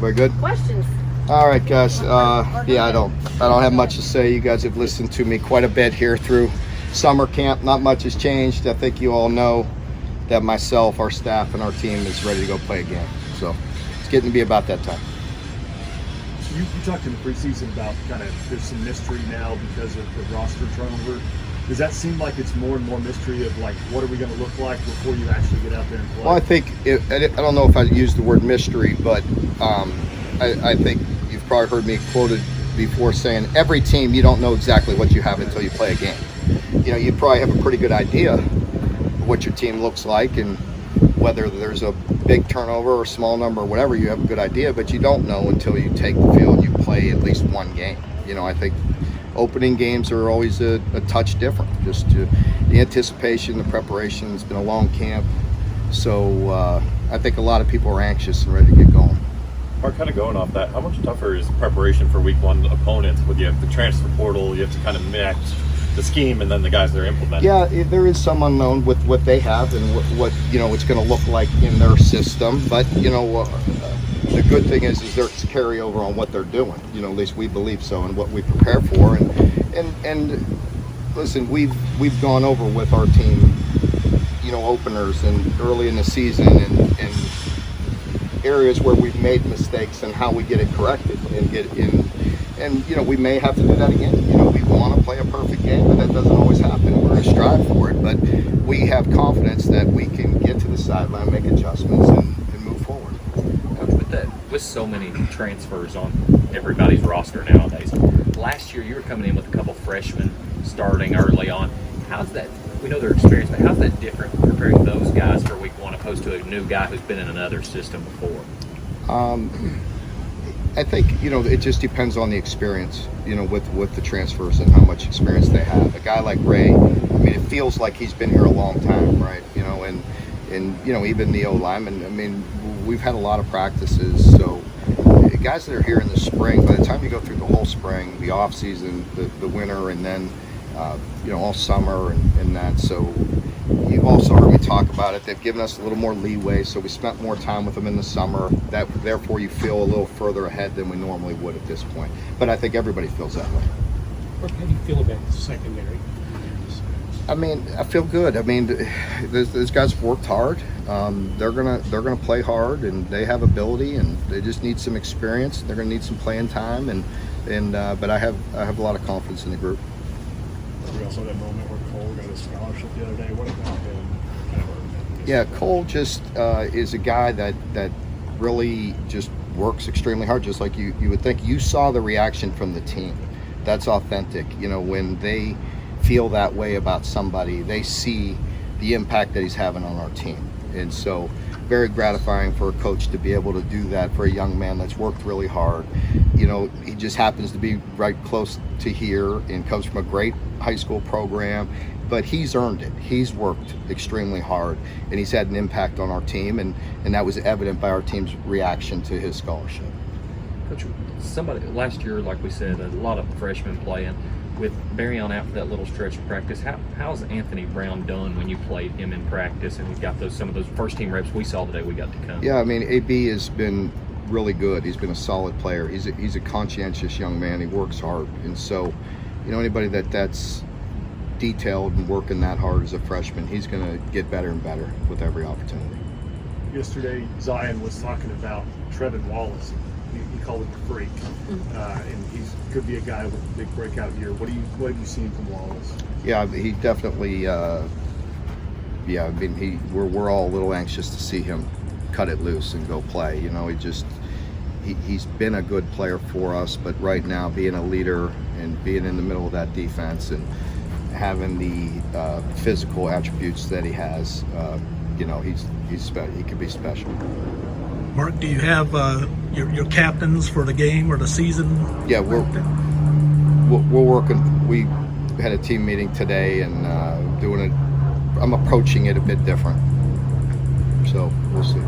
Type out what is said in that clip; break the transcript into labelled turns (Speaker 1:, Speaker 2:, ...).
Speaker 1: We're good?
Speaker 2: Questions?
Speaker 1: All right, guys. Yeah, I don't have much to say. You guys have listened to me quite a bit here through summer camp. Not much has changed. I think you all know that myself, our staff, and our team is ready to go play a game. So it's getting to be about that time.
Speaker 3: You talked in the preseason about kind of there's some mystery now because of the roster turnover. Does that seem like it's more and more mystery of like what are we going to look like before you actually get out there and play?
Speaker 1: Well, I think I don't know if I used the word mystery, but I think you've probably heard me quoted before saying every team you don't know exactly what you have until you play a game. You know, you probably have a pretty good idea of what your team looks like and whether there's a big turnover or small number or whatever, you have a good idea, but you don't know until you take the field and you play at least one game. You know, I think opening games are always a touch different. Just the anticipation, the preparation. It's been a long camp, so I think a lot of people are anxious and ready to get going.
Speaker 4: Mark, kind of going off that, how much tougher is preparation for week one opponents with you have the transfer portal, you have to kind of match the scheme and then the guys they're implementing?
Speaker 1: Yeah, there is some unknown with what they have and what you know it's going to look like in their system, but you know the good thing is there's carryover on what they're doing. You know, at least we believe so, and what we prepare for. And listen, we've gone over with our team, you know, openers and early in the season and areas where we've made mistakes and how we get it corrected and get in. And you know, we may have to do that again. You know, we want to play a perfect game, but that doesn't always happen. We're going to strive for it, but we have confidence that we can get to the sideline, make adjustments, and move forward.
Speaker 5: Coach, with so many transfers on everybody's roster nowadays, last year you were coming in with a couple freshmen starting early on. How's that? We know their experience, but how's that different preparing those guys for week one opposed to a new guy who's been in another system before?
Speaker 1: I think, you know, it just depends on the experience, you know, with the transfers and how much experience they have. A guy like Ray, I mean, it feels like he's been here a long time, right? You know, and you know, even the O-lineman, I mean, we've had a lot of practices, so guys that are here in the spring, by the time you go through the whole spring, the off season, the winter, and then, you know, all summer and that, so you've also heard me talk about it. They've given us a little more leeway, so we spent more time with them in the summer. That therefore you feel a little further ahead than we normally would at this point. But I think everybody feels that way.
Speaker 6: How do you feel about the secondary?
Speaker 1: I mean, I feel good. I mean, those guys worked hard. They're gonna play hard, and they have ability, and they just need some experience. They're gonna need some playing time, but I have a lot of confidence in the group.
Speaker 3: We also had that moment where Cole got a scholarship the other day. What about him?
Speaker 1: Yeah, Cole just is a guy that really just works extremely hard, just like you would think. You saw the reaction from the team. That's authentic. You know, when they feel that way about somebody, they see the impact that he's having on our team. And so very gratifying for a coach to be able to do that for a young man that's worked really hard. You know, he just happens to be right close to here and comes from a great high school program, but he's earned it. He's worked extremely hard, and he's had an impact on our team, and that was evident by our team's reaction to his scholarship.
Speaker 5: Coach, somebody last year, like we said, a lot of freshmen playing. With Barry on out for that little stretch of practice, how's Anthony Brown done when you played him in practice and he's got some of those first team reps we saw the day we got to come?
Speaker 1: Yeah, I mean, AB has been really good. He's been a solid player. He's a conscientious young man. He works hard, and so, you know, anybody that's detailed and working that hard as a freshman, he's going to get better and better with every opportunity.
Speaker 3: Yesterday, Zion was talking about Trevin Wallace. He called him a freak, and he could be a guy with a big breakout year. What have you seen from Wallace?
Speaker 1: Yeah, he definitely. I mean, we're all a little anxious to see him cut it loose and go play. You know, he's been a good player for us, but right now being a leader and being in the middle of that defense and having the physical attributes that he has, you know, he could be special.
Speaker 6: Mark, do you have your captains for the game or the season?
Speaker 1: Yeah, we're working. We had a team meeting today and doing it. I'm approaching it a bit different, so we'll see.